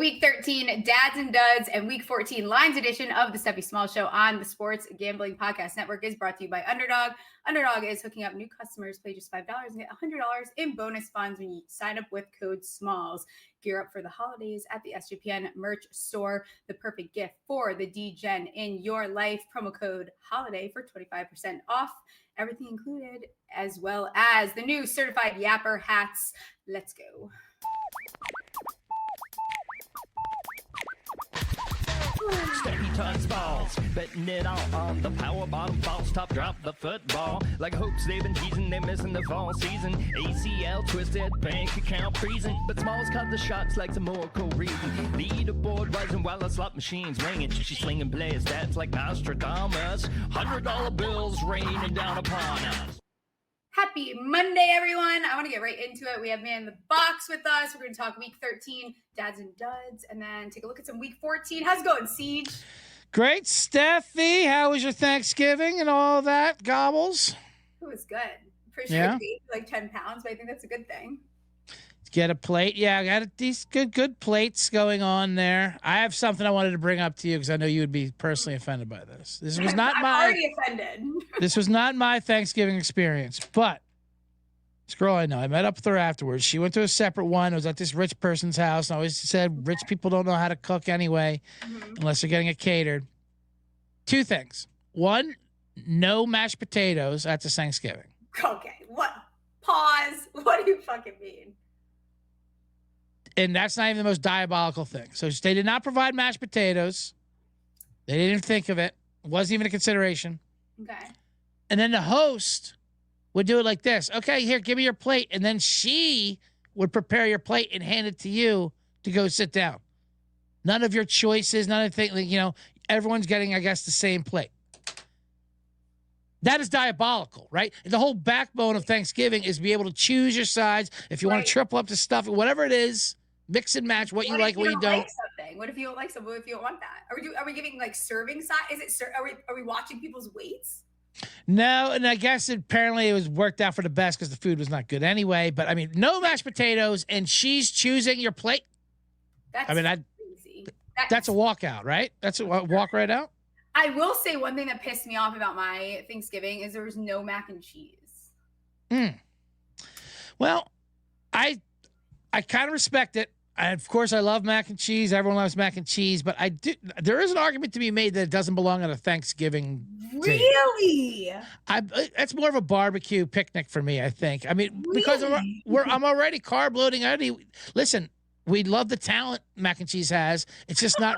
Week 13 Dads and Duds and Week 14 Lines edition of the Stephie Smalls Show on the Sports Gambling Podcast Network is brought to you by Underdog. Underdog is hooking up new customers. Play just $5 and get $100 in bonus funds when you sign up with code SMALLS. Gear up for the holidays at the SGPN merch store. The perfect gift for the D-Gen in your life. Promo code HOLIDAY for 25% off. Everything included, as well as the new certified Yapper hats. Let's go. Stephie touch balls, betting it all on the power bottom false top drop the football. Like hopes they've been teasing, they're missing the fall season. ACL twisted, bank account freezing, but Smalls caught the shots like some more co-reading. Leaderboard rising while the slot machine's ringing. She's slinging player stats like Nostradamus. $100 bills raining down upon us. Happy Monday, everyone. I want to get right into it. We have Man in the Box with us. We're going to talk Week 13, Dads and Duds, and then take a look at some Week 14. How's it going, CJ? Great, Stephie. How was your Thanksgiving and all that, gobbles? It was good. Pretty sure I ate like 10 pounds, but I think that's a good thing. Get a plate. Yeah, I got these good plates going on there. I have something I wanted to bring up to you because I know you would be personally offended by this. This was not I'm already offended. This was not my Thanksgiving experience, but this girl I know, I met up with her afterwards. She went to a separate one. It was at this rich person's house. And I always said rich people don't know how to cook anyway, unless they're getting it catered. Two things. One, no mashed potatoes at the Thanksgiving. Okay, what? Pause. What do you fucking mean? And that's not even the most diabolical thing. So they did not provide mashed potatoes. They didn't even think of it. It wasn't even a consideration. Okay. And then the host would do it like this. Okay, here, give me your plate. And then she would prepare your plate and hand it to you to go sit down. None of your choices, none of the things, you know, everyone's getting, I guess, the same plate. That is diabolical, right? The whole backbone of Thanksgiving is be able to choose your sides. If you want to triple up the stuff, whatever it is, mix and match what you like, what you don't. Like something? What if you don't like something? What if you don't want that? Are we giving like serving size? Are we watching people's weights? No, and I guess apparently it was worked out for the best because the food was not good anyway. But I mean, no mashed potatoes, and she's choosing your plate. That's crazy. That's a walkout, right? That's a walk right out. I will say one thing that pissed me off about my Thanksgiving is there was no mac and cheese. Well, I kind of respect it. Of course, I love mac and cheese. Everyone loves mac and cheese, but there is an argument to be made that it doesn't belong at a Thanksgiving Really? It's more of a barbecue picnic for me, I think. I mean, because I'm already carb loading. Listen, we love the talent mac and cheese has. It's just not.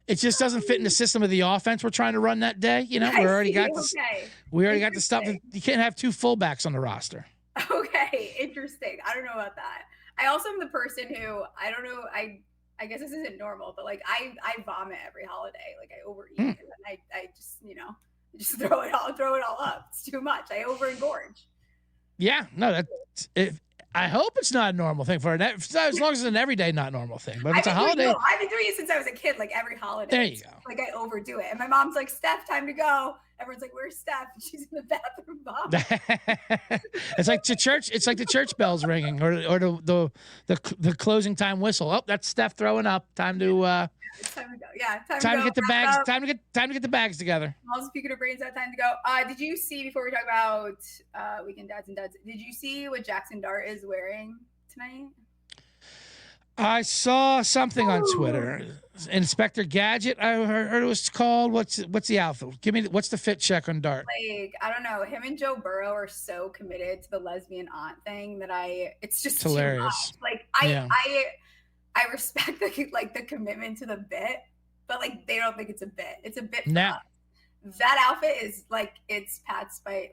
It just doesn't fit in the system of the offense we're trying to run that day. You know, we already got the stuff. You can't have two fullbacks on the roster. Okay, interesting. I don't know about that. I also am the person who I don't know. I guess this isn't normal, but like I vomit every holiday. Like I overeat and I just just throw it all up. It's too much. I overengorge. Yeah, no, that's it. I hope it's not a normal thing for as long as it's an everyday not normal thing. But if it's a holiday, I've been doing it since I was a kid. Like every holiday, there you go. Like I overdo it, and my mom's like, "Steph, time to go." Everyone's like, "Where's Steph?" And she's in the bathroom. Mom. It's like the church. It's like the church bells ringing, or the closing time whistle. Oh, that's Steph throwing up. Time to. It's time to go. Yeah, time to get the bags. Time to get the bags together. Also, speaking of brains, out time to go. Did you see before we talk about Weekend Dads and Duds? Did you see what Jaxson Dart is wearing tonight? I saw something on Twitter. Inspector Gadget, I heard it was called. What's the outfit? What's the fit check on Dart? Like, I don't know. Him and Joe Burrow are so committed to the lesbian aunt thing that it's just hilarious. Too much. Like I respect the commitment to the bit, but like they don't think it's a bit. It's a bit. Now that outfit is like it's Pat's by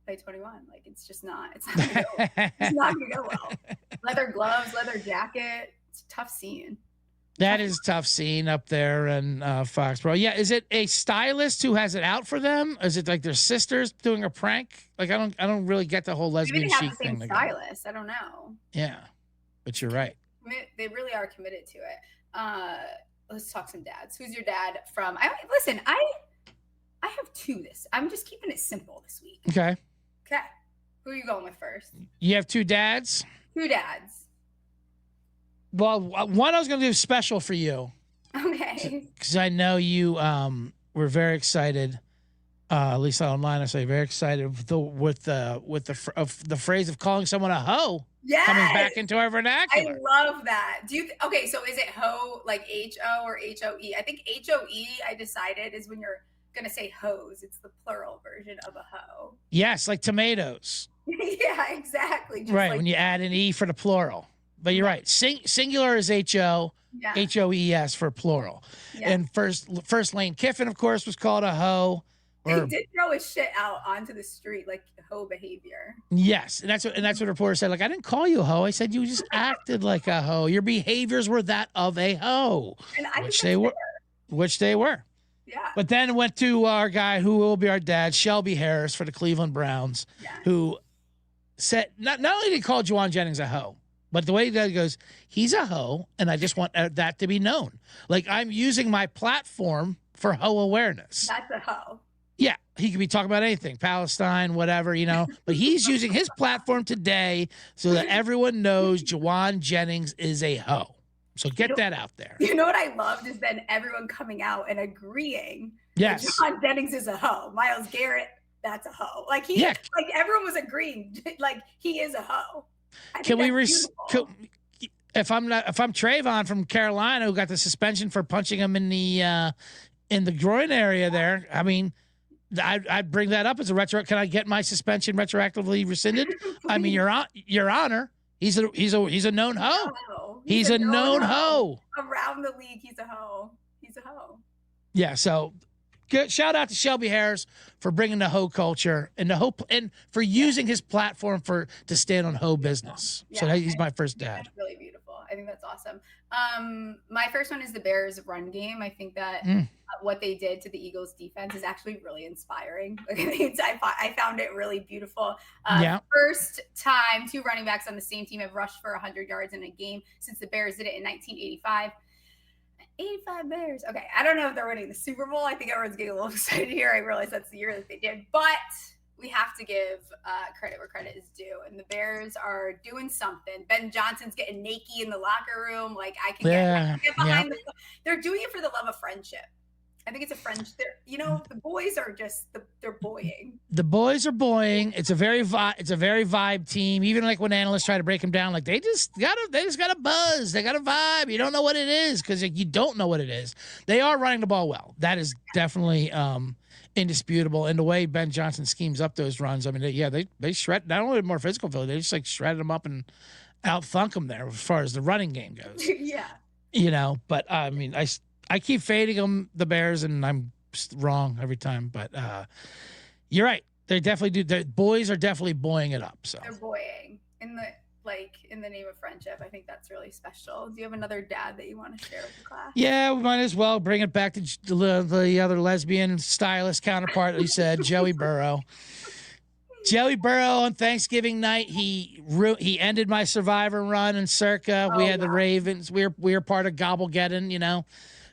21. Like it's just not. It's not gonna go well. Leather gloves, leather jacket. It's a tough scene. That is a tough scene up there in Foxborough. Yeah, is it a stylist who has it out for them? Is it like their sisters doing a prank? Like I don't really get the whole lesbian chic thing. Stylist. I don't know. Yeah, but you're right. They really are committed to it. Let's talk some dads. Who's your dad from? I have two. I'm just keeping it simple this week. Okay. Who are you going with first? You have two dads? Two dads. Well, one I was going to do special for you Okay. because I know you were very excited. At least online, I say very excited with the phrase of calling someone a hoe Yes. coming back into our I vernacular. love that. Okay, so is it hoe like H-O or H-O-E? I think H-O-E, I decided, is when you're going to say hose. It's the plural version of a hoe. Yes, like tomatoes. Yeah, exactly. Just Right, like, when you add an E for the plural. But you're right. Singular is H-O, yeah. H-O-E-S for plural. Yeah. And first Lane Kiffin, of course, was called a hoe. He did throw his shit out onto the street, like hoe behavior. Yes, and that's what the reporter said. Like, I didn't call you a hoe. I said you just acted like a hoe. Your behaviors were that of a hoe, And I which think they were. fair. Which they were. Yeah. But then it went to our guy who will be our dad, Shelby Harris for the Cleveland Browns, Yeah. who said not only did he call Jauan Jennings a hoe, but the way he does, he goes, he's a hoe, and I just want that to be known. Like, I'm using my platform for hoe awareness. That's a hoe. Yeah, he could be talking about anything, Palestine, whatever, but he's using his platform today so that everyone knows Jauan Jennings is a hoe. So get that out there. You know what I loved is then everyone coming out and agreeing. Yes. That Jauan Jennings is a hoe. Myles Garrett, that's a hoe. Like everyone was agreeing, like he is a hoe. Can we if I'm Trayvon from Carolina who got the suspension for punching him in the groin area there, I mean, I'd bring that up as a retro. Can I get my suspension retroactively rescinded? I mean, Your Honor, he's a known hoe. He's a known hoe. Around the league, he's a hoe. He's a hoe. Yeah. So, good shout out to Shelby Harris for bringing the hoe culture and and for using his platform to stand on hoe business. Yeah, so he's my first dad. That's really beautiful. I think that's awesome. My first one is the Bears run game. I think that what they did to the Eagles defense is actually really inspiring. I found it really beautiful. First time two running backs on the same team have rushed for 100 yards in a game since the Bears did it in 1985. 85 Bears. Okay, I don't know if they're winning the Super Bowl. I think everyone's getting a little excited here. I realize that's the year that they did, but we have to give credit where credit is due. And the Bears are doing something. Ben Johnson's getting naked in the locker room. Like, I can get behind them. They're doing it for the love of friendship. I think it's a friendship. The boys are just they're boying. The boys are boying. It's a very vibe team. Even like when analysts try to break them down, like they just got a buzz. They got a vibe. You don't know what it is because you don't know what it is. They are running the ball well. That is definitely indisputable. And the way Ben Johnson schemes up those runs, I mean, they shred not only more physical ability, they just like shredded them up and out-thunk them there as far as the running game goes. Yeah. But I mean, I keep fading them, the Bears, and I'm wrong every time. But you're right. They definitely do. The boys are definitely buoying it up. So they're buoying in the name of friendship. I think that's really special. Do you have another dad that you want to share with the class? Yeah, we might as well bring it back to the other lesbian stylist counterpart. You said Joey Burrow. Joey Burrow on Thanksgiving night, he ended my Survivor run in Circa. We had the Ravens. We were part of Gobblegeddon,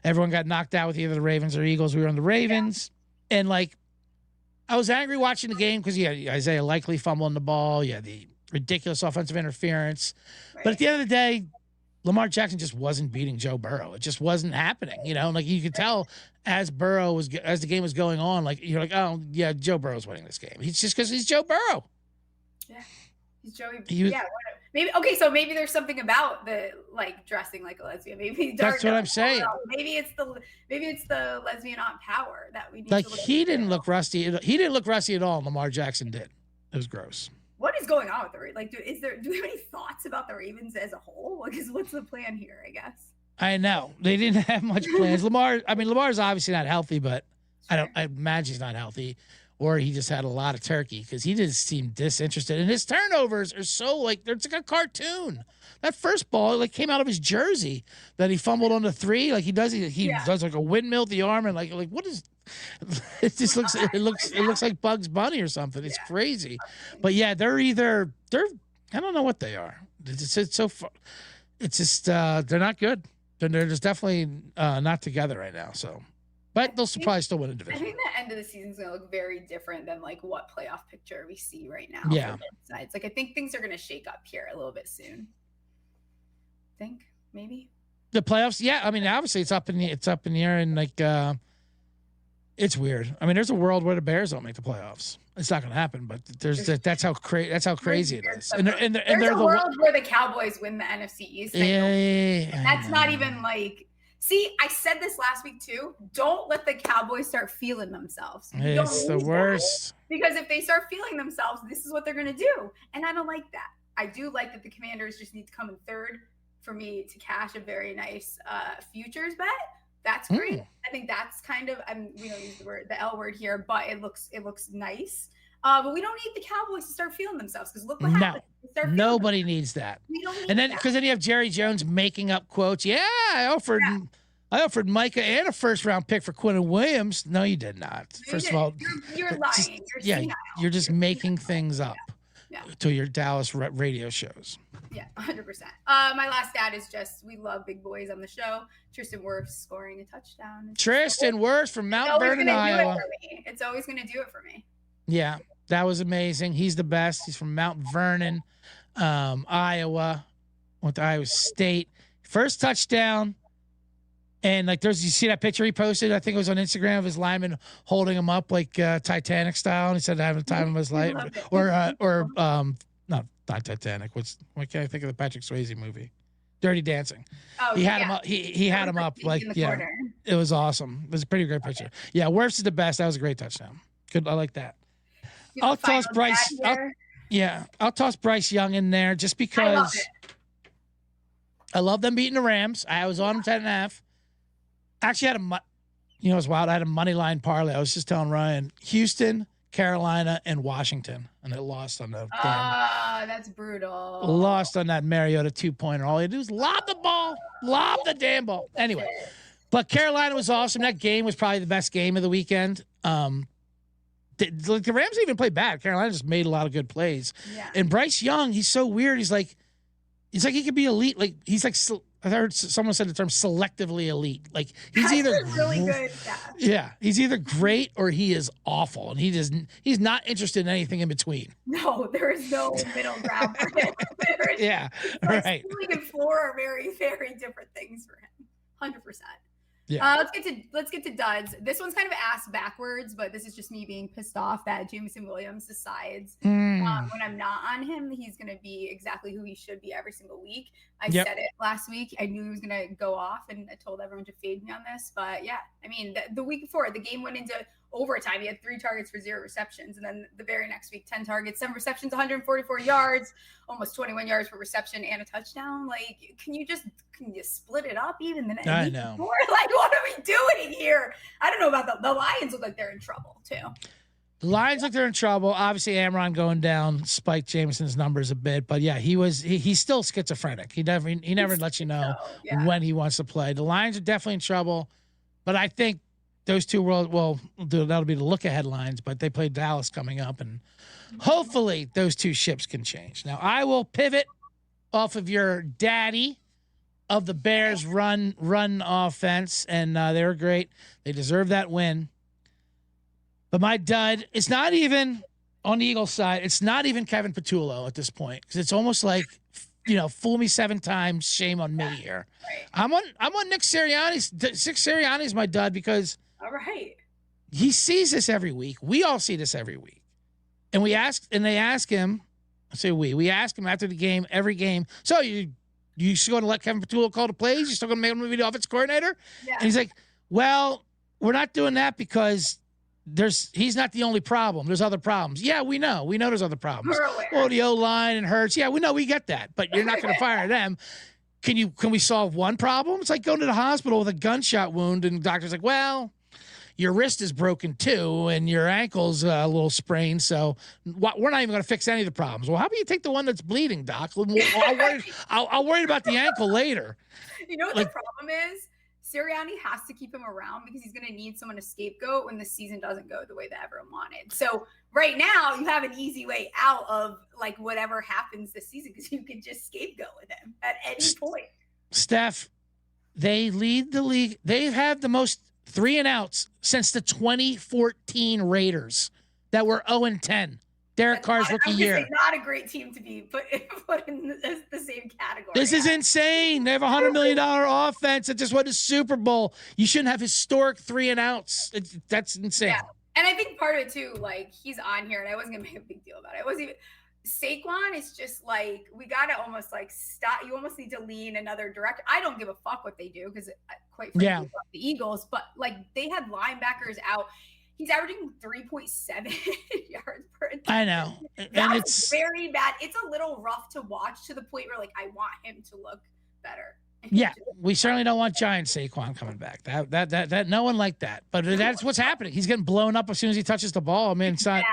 Everyone got knocked out with either the Ravens or Eagles. We were on the Ravens. Yeah. And, I was angry watching the game because, Isaiah Likely fumbling the ball. You had the ridiculous offensive interference. Right. But at the end of the day, Lamar Jackson just wasn't beating Joe Burrow. It just wasn't happening, you could tell as the game was going on, you're like, oh, yeah, Joe Burrow's winning this game. He's just because he's Joe Burrow. Yeah. He's Joey. Maybe okay. So maybe there's something about the dressing like a lesbian. Maybe that's what I'm saying. Maybe it's the lesbian on power that we need. He didn't look rusty. He didn't look rusty at all. Lamar Jackson did. It was gross. What is going on with the Ravens? Do we have any thoughts about the Ravens as a whole? What's the plan here? I guess. I know they didn't have much plans. Lamar's obviously not healthy, but sure. I imagine he's not healthy. Or he just had a lot of turkey because he just seemed disinterested. And his turnovers are so they're like a cartoon. That first ball came out of his jersey that he fumbled on the 3. He does like a windmill with the arm and like what is it just looks like Bugs Bunny or something. It's crazy. But yeah, they're I don't know what they are. It's so far. It's just they're not good. They're just definitely not together right now. So. But they'll probably still win a division. I think the end of the season is going to look very different than what playoff picture we see right now. Yeah. Sides. I think things are going to shake up here a little bit soon. Think maybe. The playoffs, yeah. I mean, obviously it's up in the air, and like it's weird. I mean, there's a world where the Bears don't make the playoffs. It's not going to happen, but that's how crazy it is. And there's a world where the Cowboys win the NFC East. Yeah. That's not even like. See, I said this last week too. Don't let the Cowboys start feeling themselves. It's the worst. Because if they start feeling themselves, this is what they're going to do. And I don't like that. I do like that the Commanders just need to come in third for me to cash a very nice futures bet. That's great. I think that's kind of, we don't use the L word here, but it looks nice. But we don't need the Cowboys to start feeling themselves, because look what happened. Nobody needs that. We don't need and then that. Because then you have Jerry Jones making up quotes. Yeah, I offered Micah and a first-round pick for Quinnen Williams. No, you did not. First of all, you're lying. You're just making things up to your Dallas radio shows. Yeah, 100%. My last stat is just, we love big boys on the show. Tristan Wirfs scoring a touchdown. Tristan Wirfs from Mount Vernon, Iowa. It's always going to do it for me. Yeah, that was amazing. He's the best. He's from Mount Vernon, Iowa. Went to Iowa State. First touchdown. And like, you see that picture he posted? I think it was on Instagram of his lineman holding him up like Titanic style. And he said having the time of his life, or not Titanic. Why can't I think of the Patrick Swayze movie? Dirty Dancing. Oh, he had him up. He had him up like corner. It was awesome. It was a pretty great picture. Yeah, Wirfs is the best. That was a great touchdown. Good. I like that. I'll toss Bryce. I'll toss Bryce Young in there just because I love them beating the Rams. I was on them 10.5. Actually, it was wild. I had a money line parlay. I was just telling Ryan, Houston, Carolina, and Washington, and it lost on the. That's brutal. Lost on that Mariota 2-pointer. All you do is lob the damn ball. Anyway, but Carolina was awesome. That game was probably the best game of the weekend. The Rams even played bad. Carolina just made a lot of good plays. Yeah. And Bryce Young, he's so weird. He's like he could be elite. Like he's like, I heard someone said the term selectively elite. Like he's either really good. Yeah, he's either great or he is awful, and he's not interested in anything in between. No, there is no middle ground for him. Right. Ceiling and floor are very, very different things for him. 100%. Yeah. Let's get to duds. This one's kind of ass backwards, but this is just me being pissed off that Jameson Williams decides when I'm not on him, he's going to be exactly who he should be every single week. I said it last week. I knew he was going to go off, and I told everyone to fade me on this. But yeah, I mean, the week before, the game went into overtime. He had 3 targets for 0 receptions. And then the very next week, 10 targets, 7 receptions, 144 yards, almost 21 yards per reception and a touchdown. Like, can you split it up even? I know. Before? Like, what are we doing here? I don't know about the Lions look like they're in trouble too. The Lions look they're in trouble. Obviously, Amron going down spiked Jameson's numbers a bit, but yeah, he's still schizophrenic. He never lets you know when he wants to play. The Lions are definitely in trouble, but I think those two that'll be the look ahead lines, but they play Dallas coming up, and hopefully those two ships can change. Now I will pivot off of your daddy of the Bears run offense, and they were great. They deserve that win. But my dud, it's not even on the Eagles side. It's not even Kevin Patullo at this point, because it's almost like, fool me 7 times, shame on me here. I'm on Nick Sirianni. Nick Sirianni is my dud because he sees this every week. We all see this every week, and they ask him. I say we ask him after the game, every game. So you still going to let Kevin Patullo call the plays? You still going to make him be the offense coordinator? Yeah. And he's like, well, we're not doing that because he's not the only problem. There's other problems. Yeah, we know. We know there's other problems. Oh, the O-line and Hurts. Yeah, we know. We get that. But you're not going to fire them. Can we solve one problem? It's like going to the hospital with a gunshot wound, and the doctor's like, well, your wrist is broken too, and your ankle's a little sprained, so we're not even going to fix any of the problems. Well, how about you take the one that's bleeding, Doc? I'll worry about the ankle later. You know what the problem is? Sirianni has to keep him around because he's going to need someone to scapegoat when the season doesn't go the way that everyone wanted. So right now you have an easy way out of like whatever happens this season, because you can just scapegoat with him at any point. Steph, they lead the league. They've had the most 3 and outs since the 2014 Raiders that were 0-10. Derek Carr's rookie year. Not a great team to be put in the same category. This is insane. They have a $100 million offense that just won the Super Bowl. You shouldn't have historic 3-and-outs. That's insane. Yeah. And I think part of it too, like he's on here, and I wasn't gonna make a big deal about it. It wasn't even Saquon is just like we gotta almost like stop. You almost need to lean another direction. I don't give a fuck what they do because quite frankly, I love the Eagles, but like they had linebackers out. He's averaging 3.7 yards per attempt. I know. And it's very bad. It's a little rough to watch to the point where like I want him to look better. Yeah, we certainly don't want giant Saquon coming back. That no one liked that. But that's what's happening. He's getting blown up as soon as he touches the ball. I mean, it's not,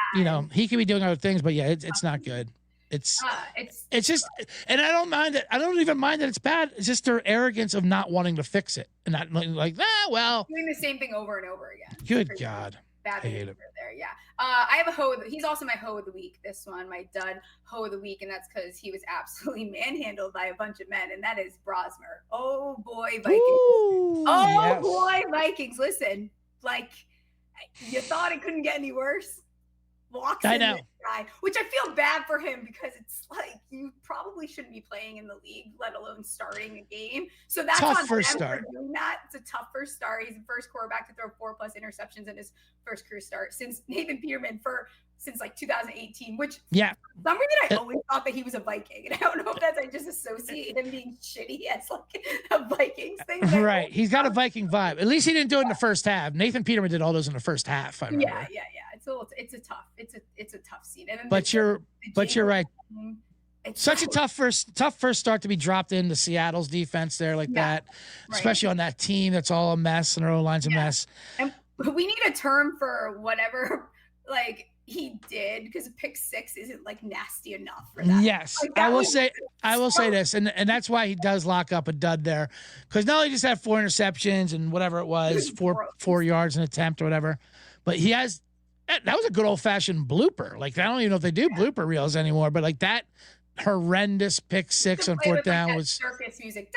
he could be doing other things, but yeah, it's not good. It's just, and I don't mind it. I don't even mind that it's bad. It's just their arrogance of not wanting to fix it and not like, well, doing the same thing over and over again. Good God. Bad behavior there, yeah. I have a hoe. He's also my hoe of the week. This one, my dud hoe of the week, and that's because he was absolutely manhandled by a bunch of men, and that is Brosmer. Oh boy, Vikings! Boy, Vikings! Listen, like you thought it couldn't get any worse. Walks in this guy, which I feel bad for him because it's like you probably shouldn't be playing in the league, let alone starting a game. So that's tough on first them start. for doing that. It's a tough first start. He's the first quarterback to throw 4+ interceptions in his first career start since Nathan Peterman since like 2018. Which for some reason I always thought that he was a Viking, and I don't know if that's I just associate him being shitty as like a Vikings thing. Right, he's got a Viking vibe. At least he didn't do it in the first half. Nathan Peterman did all those in the first half. I remember. Yeah. It's a tough scene. And but you're right. It's such a tough first start to be dropped into Seattle's defense there like that, especially on that team that's all a mess and their O-line's a mess. And we need a term for whatever like he did because pick 6 isn't like nasty enough for that. Yes, like, I will say this, and that's why he does lock up a dud there, because not only just had 4 interceptions and whatever it was, four yards an attempt or whatever, but he has. That was a good old-fashioned blooper. Like, I don't even know if they do blooper reels anymore, but, like, that horrendous pick 6 on 4th down was... circus music.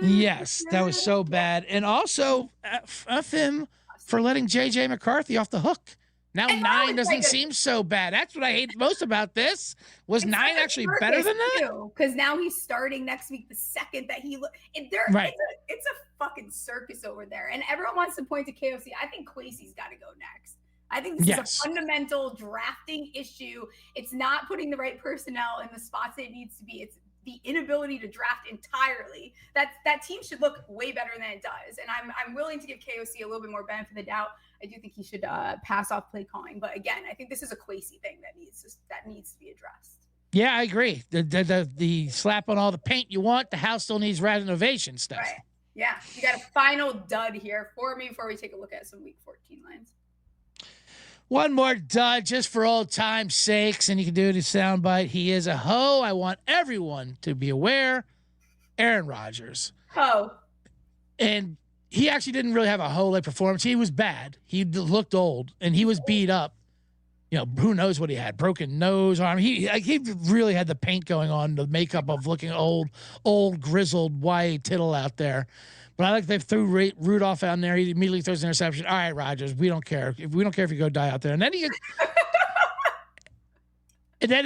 Yes, that was so bad. And also, F him for letting J.J. McCarthy off the hook. Now 9 doesn't seem so bad. That's what I hate most about this. Was 9 actually better than that? Because now he's starting next week the second that he it's a fucking circus over there. And everyone wants to point to KOC. I think Kwesi's got to go next. I think this is a fundamental drafting issue. It's not putting the right personnel in the spots it needs to be. It's the inability to draft entirely. That team should look way better than it does. And I'm willing to give KOC a little bit more benefit of the doubt. I do think he should pass off play calling. But again, I think this is a Kwesi thing that needs to be addressed. Yeah, I agree. The slap on all the paint you want. The house still needs renovation stuff. Right. Yeah. You got a final dud here for me before we take a look at some week 14 lines. One more dud just for old time's sakes, and you can do it in soundbite. He is a hoe. I want everyone to be aware. Aaron Rodgers. Hoe. And he actually didn't really have a hoe-like performance. He was bad. He looked old, and he was beat up. You know, who knows what he had? Broken nose, arm. He really had the paint going on, the makeup of looking old, grizzled, white tittle out there. But I like they threw Rudolph out there. He immediately throws an interception. All right, Rodgers, we don't care. We don't care if you go die out there. And then he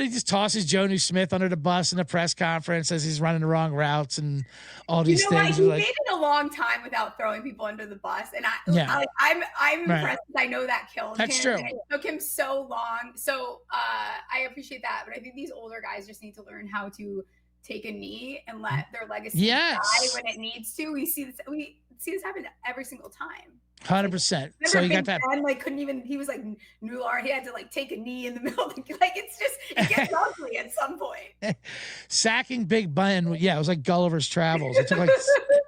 just tosses Jonnu Smith under the bus in the press conference as he's running the wrong routes and all these things. He made it a long time without throwing people under the bus. And I'm impressed. I know that killed him. That's true. And it took him so long. So I appreciate that. But I think these older guys just need to learn how to take a knee and let their legacy die when it needs to. We see this happen every single time. 100%. So you got that. Ben, like couldn't even. He was like Nular. He had to like take a knee in the middle. Like it gets ugly at some point. Sacking Big Ben. Yeah, it was like Gulliver's Travels. It took like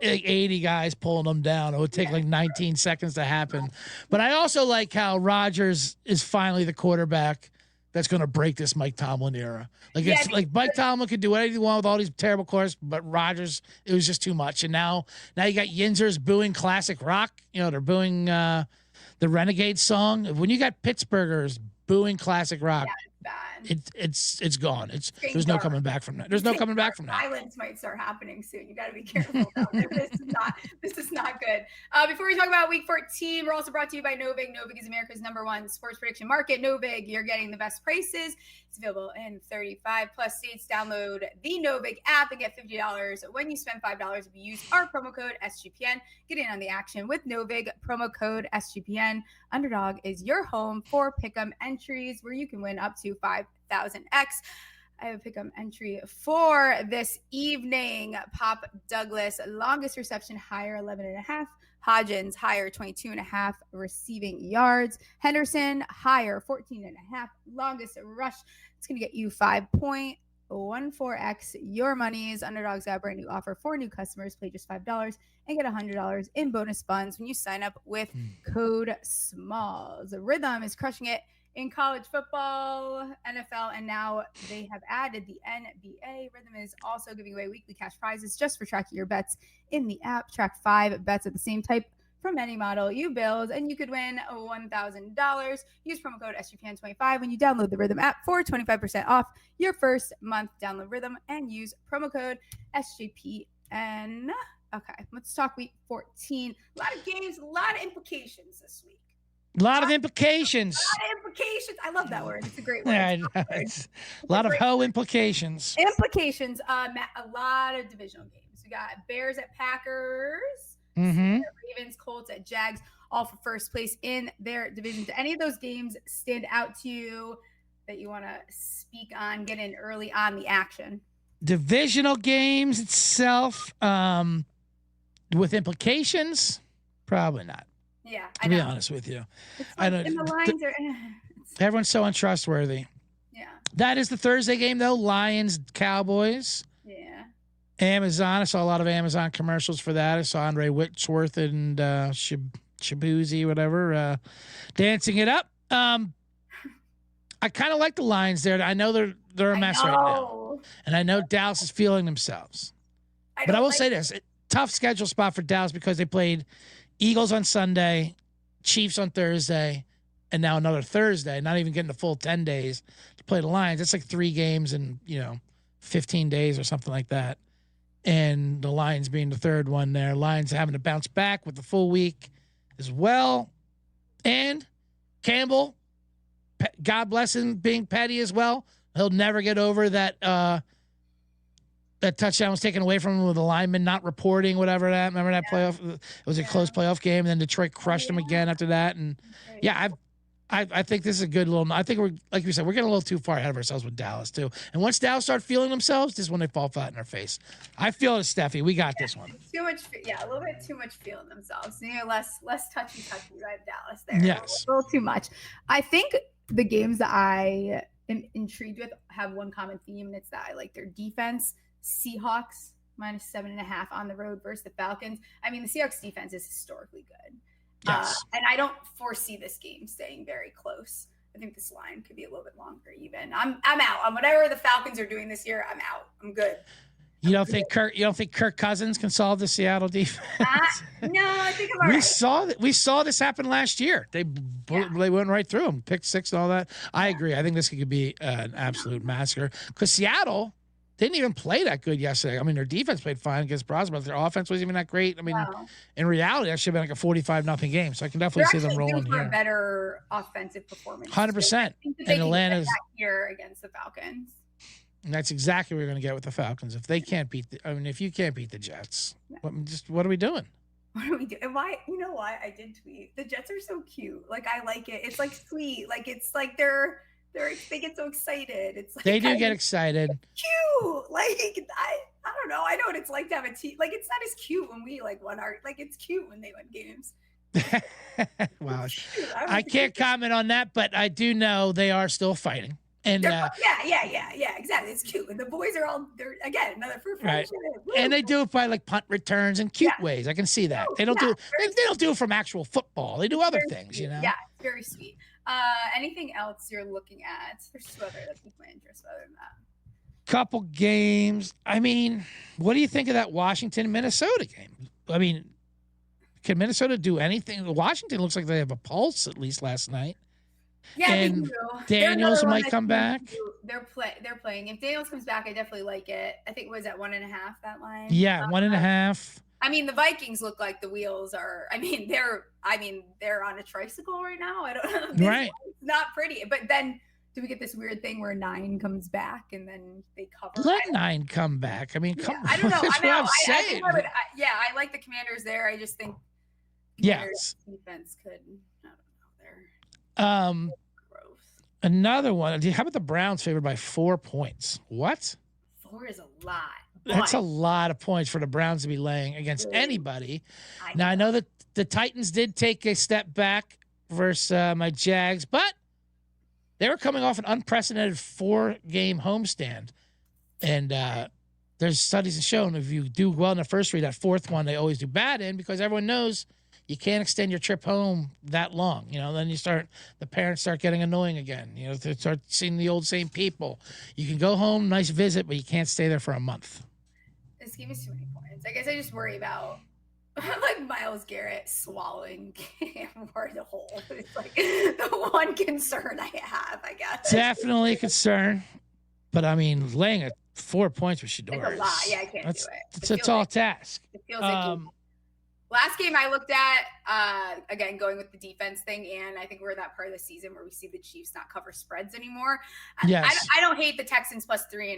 80 guys pulling them down. It would take like 19 seconds to happen. But I also like how Rodgers is finally the quarterback that's going to break this Mike Tomlin era. It's like Mike Tomlin could do whatever he wanted with all these terrible quarterbacks, but Rodgers, it was just too much. And now you got Yinzers booing classic rock. You know, they're booing the Renegade song. When you got Pittsburghers booing classic rock, yeah, it's bad. It's gone. Getting There's no dark. coming back from that. There's no coming back from that. Violence might start happening soon. You got to be careful. This is not good. Before we talk about Week 14, we're also brought to you by Novig. Novig is America's #1 sports prediction market. Novig, you're getting the best prices. It's available in 35 plus states. Download the Novig app and get $50 when you spend $5 if you use our promo code SGPN. Get in on the action with Novig, promo code SGPN. Underdog is your home for pick'em entries where you can win up to 5,000x. I have a pick'em entry for this evening. Pop Douglas, longest reception, higher 11.5. Hodgins, higher 22.5 receiving yards. Henderson, higher 14.5. Longest rush. It's going to get you 5.14x your money's. Underdog's got a brand new offer for new customers. Pay just $5 and get $100 in bonus funds when you sign up with code SMALLS. Rhythm is crushing it in college football, NFL, and now they have added the NBA. Rhythm is also giving away weekly cash prizes just for tracking your bets in the app. Track 5 bets of the same type from any model you build, and you could win $1,000. Use promo code SGPN25 when you download the Rhythm app for 25% off your first month. Download Rhythm and use promo code SGPN. Okay, let's talk Week 14. A lot of games, a lot of implications this week. A lot of implications. A lot of implications. I love that word. It's a great word. Yeah, it's a lot of implications. Implications. A lot of divisional games. We got Bears at Packers. Mm-hmm. Ravens, Colts at Jags, all for first place in their division. Do any of those games stand out to you that you want to speak on, get in early on the action? Divisional games itself, with implications, probably not. Yeah, to be honest with you. I don't. And the lines are. Everyone's so untrustworthy. Yeah. That is the Thursday game, though. Lions, Cowboys. Yeah. Amazon. I saw a lot of Amazon commercials for that. I saw Andre Whitworth and Shabuzi, whatever, dancing it up. I kind of like the Lions there. I know they're a mess right now, and I know Dallas is feeling themselves. But I will say this: tough schedule spot for Dallas because they played Eagles on Sunday, Chiefs on Thursday, and now another Thursday. Not even getting the full 10 days to play the Lions. That's like 3 games in 15 days or something like that. And the Lions being the third one there. Lions having to bounce back with the full week as well. And Campbell, God bless him, being petty as well. He'll never get over that that touchdown was taken away from him with the lineman not reporting, whatever that. Remember that playoff? It was a close playoff game, and then Detroit crushed him again after that. And I think this is a good little. I think we're, like you said, we're getting a little too far ahead of ourselves with Dallas too. And once Dallas start feeling themselves, this is when they fall flat in our face. I feel it, Stephie. We got this one. Too much, a little bit too much feeling themselves. Less touchy, right? Dallas there. Yes, a little too much. I think the games that I am intrigued with have one common theme, and it's that I like their defense. Seahawks -7.5 on the road versus the Falcons. I mean, the Seahawks defense is historically good. Yes. And I don't foresee this game staying very close. I think this line could be a little bit longer even. I'm out on whatever the Falcons are doing this year. I'm out. I'm good. You don't think Kirk Cousins can solve the Seattle defense? No, I think I'm all right. We saw this happen last year. They went right through them, picked 6 and all that. I agree. I think this could be an absolute massacre because Seattle didn't even play that good yesterday. I mean, their defense played fine against Browns, but their offense wasn't even that great. I mean, in reality, that should have been like a 45-0 game. So I can definitely see them rolling here. A better offensive performance. 100%. And Atlanta's here against the Falcons. And that's exactly what we're going to get with the Falcons. If they can't beat, if you can't beat the Jets, what are we doing? What do we do? And why? You know why? I did tweet. The Jets are so cute. Like I like it. It's like sweet. Like it's like they get so excited. It's like they do get excited. Cute. Like I don't know. I know what it's like to have a team. Like it's not as cute when we won our. Like it's cute when they win games. Wow. I can't comment on that, but I do know they are still fighting. And yeah, exactly. It's cute. And the boys are they're again another proof. Right. And they do it by like punt returns and cute ways. I can see that. They don't do it from actual football. They do other things, Yeah, it's very sweet. Anything else you're looking at? There's 2 other that pique my interest other than that. Couple games. I mean, what do you think of that Washington-Minnesota game? I mean, can Minnesota do anything? Washington looks like they have a pulse, at least last night. Yeah, and Daniels might come back. they're playing. If Daniels comes back, I definitely like it. I think it was at 1.5 that line. Yeah, 1.5. I mean, the Vikings look like the wheels are. I mean, they're on a tricycle right now. I don't know. Right. It's not pretty. But then, do we get this weird thing where 9 comes back and then they cover? Let 9 come back. I mean, come on. I don't know. That's what I'm saying. I like the Commanders there. I just think yes, defense could. I don't know. They're gross. Another one. How about the Browns favored by 4 points? What? 4 is a lot. That's a lot of points for the Browns to be laying against anybody. Now, I know that the Titans did take a step back versus my Jags, but they were coming off an unprecedented 4-game homestand. And there's studies that show if you do well in the first 3, that 4th one they always do bad in because everyone knows you can't extend your trip home that long. Then the parents start getting annoying again. They start seeing the old same people. You can go home, nice visit, but you can't stay there for a month. This game is too many points. I guess I just worry about like Myles Garrett swallowing Cam Ward whole. It's like the one concern I have, I guess. Definitely a concern. But I mean, laying at 4 points with Shedeur. It's a lot. Yeah, I can't do it. It's a tall task. It feels like last game I looked at, again, going with the defense thing, and I think we're in that part of the season where we see the Chiefs not cover spreads anymore. Yes. I don't hate the Texans plus 3.5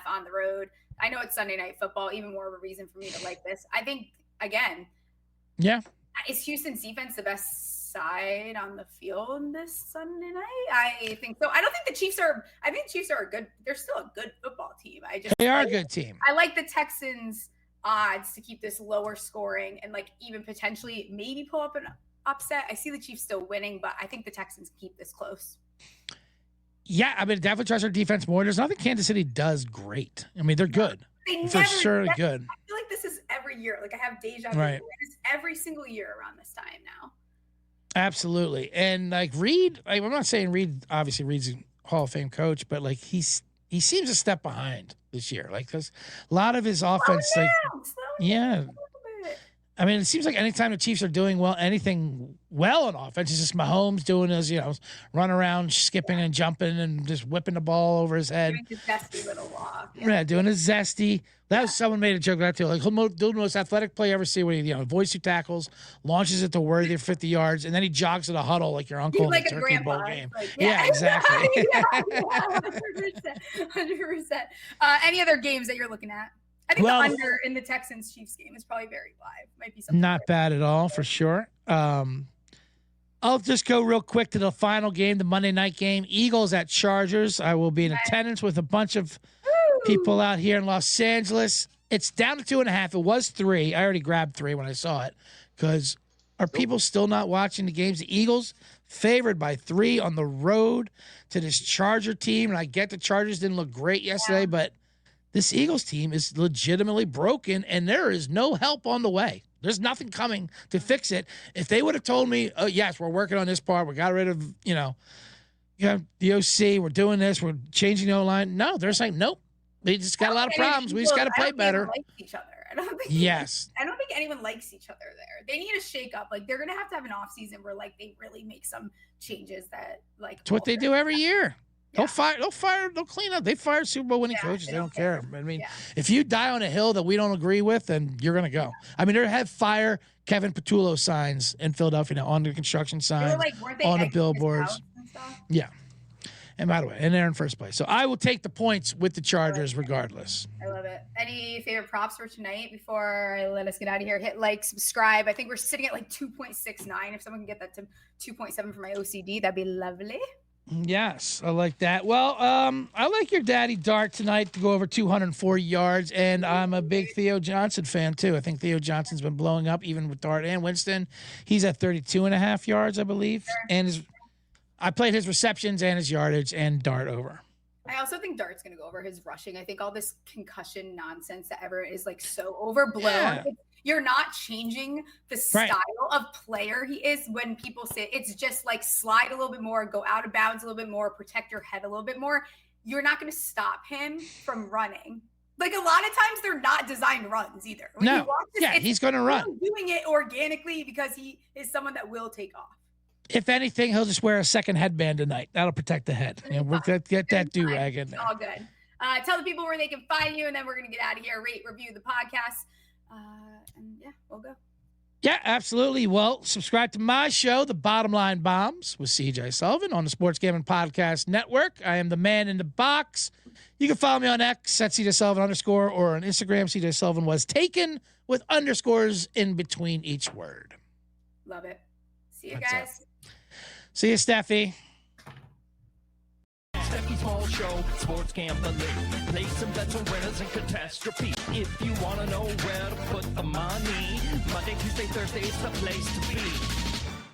on the road. I know it's Sunday Night Football, even more of a reason for me to like this. I think, again, is Houston's defense the best side on the field this Sunday night? I think so. I don't think the Chiefs are – I think the Chiefs are they're still a good football team. They are a good team. I like the Texans' odds to keep this lower scoring and like even potentially maybe pull up an upset. I see the Chiefs still winning, but I think the Texans keep this close. Yeah, I mean, definitely trust our defense more. There's nothing Kansas City does great. I mean, they're good. For sure good. I feel like this is every year. Like I have deja vu. Right. It's every single year around this time now. Absolutely. And like Reed, I'm not saying Reed, obviously Reed's a Hall of Fame coach, but like he seems a step behind this year. Like, because a lot of his offense, I mean, it seems like anytime the Chiefs are doing anything well on offense, it's just Mahomes doing his, run around, skipping and jumping and just whipping the ball over his head. Doing his zesty little walk. Yeah, doing his zesty. That was someone made a joke about that too. Like he'll do the most athletic play you ever see, where he avoids 2 tackles, launches it to worthy 50 yards, and then he jogs to the huddle like your uncle in the Turkey Bowl game. Like, yeah, exactly. 100%. Any other games that you're looking at? I think the under in the Texans-Chiefs game is probably very live. Might be something. Not bad at all, for sure. I'll just go real quick to the final game, the Monday night game. Eagles at Chargers. I will be in attendance with a bunch of people out here in Los Angeles. It's down to 2.5. It was 3. I already grabbed 3 when I saw it. Because are people still not watching the games? The Eagles favored by 3 on the road to this Charger team. And I get the Chargers didn't look great yesterday, but this Eagles team is legitimately broken, and there is no help on the way. There's nothing coming to fix it. If they would have told me, oh, yes, we're working on this part. We got rid of, the OC. We're doing this. We're changing the O-line. No, they're saying, nope. They just got a lot of problems. We just got to play better. Each other. I don't think anyone likes each other there. They need a shake up. Like, they're going to have an off season where, like, they really make some changes that, like. It's what they do every year. Yeah. They'll clean up. They fire Super Bowl winning coaches. They don't care. I mean, if you die on a hill that we don't agree with, then you're going to go. I mean, they have fire Kevin Patullo signs in Philadelphia now on the construction signs, on the billboards. Yeah. And by the way, and they're in first place. So I will take the points with the Chargers regardless. I love it. Any favorite props for tonight before I let us get out of here? Hit like, subscribe. I think we're sitting at like 2.69. If someone can get that to 2.7 for my OCD, that'd be lovely. Yes, I like that. Well, I like your daddy Dart tonight to go over 204 yards, and I'm a big Theo Johnson fan too. I think Theo Johnson's been blowing up even with Dart and Winston. He's at 32.5 yards, I believe. Sure. And I played his receptions and his yardage and Dart over. I also think Dart's going to go over his rushing. I think all this concussion nonsense that everyone is like so overblown. Yeah. You're not changing the style of player he is when people say it's just like slide a little bit more, go out of bounds a little bit more, protect your head a little bit more. You're not going to stop him from running. Like a lot of times they're not designed runs either. When he's going to run. Doing it organically because he is someone that will take off. If anything, he'll just wear a second headband tonight. That'll protect the head. We're gonna get that do-rag in there. All good. Tell the people where they can find you, and then we're going to get out of here, rate, review the podcast. And yeah, we'll go. Yeah, absolutely. Well, subscribe to my show, The Bottom Line Bombs, with CJ Sullivan on the Sports Gambling Podcast Network. I am the man in the box. You can follow me on X at CJ Sullivan _ or on Instagram. CJ Sullivan was taken with underscores in between each word. Love it. See you That's guys. See you, Stephie. Stephie Smalls Show, sports gambling. Play some bets on winners and catastrophe. If you want to know where to put the money, Monday, Tuesday, Thursday is the place to be.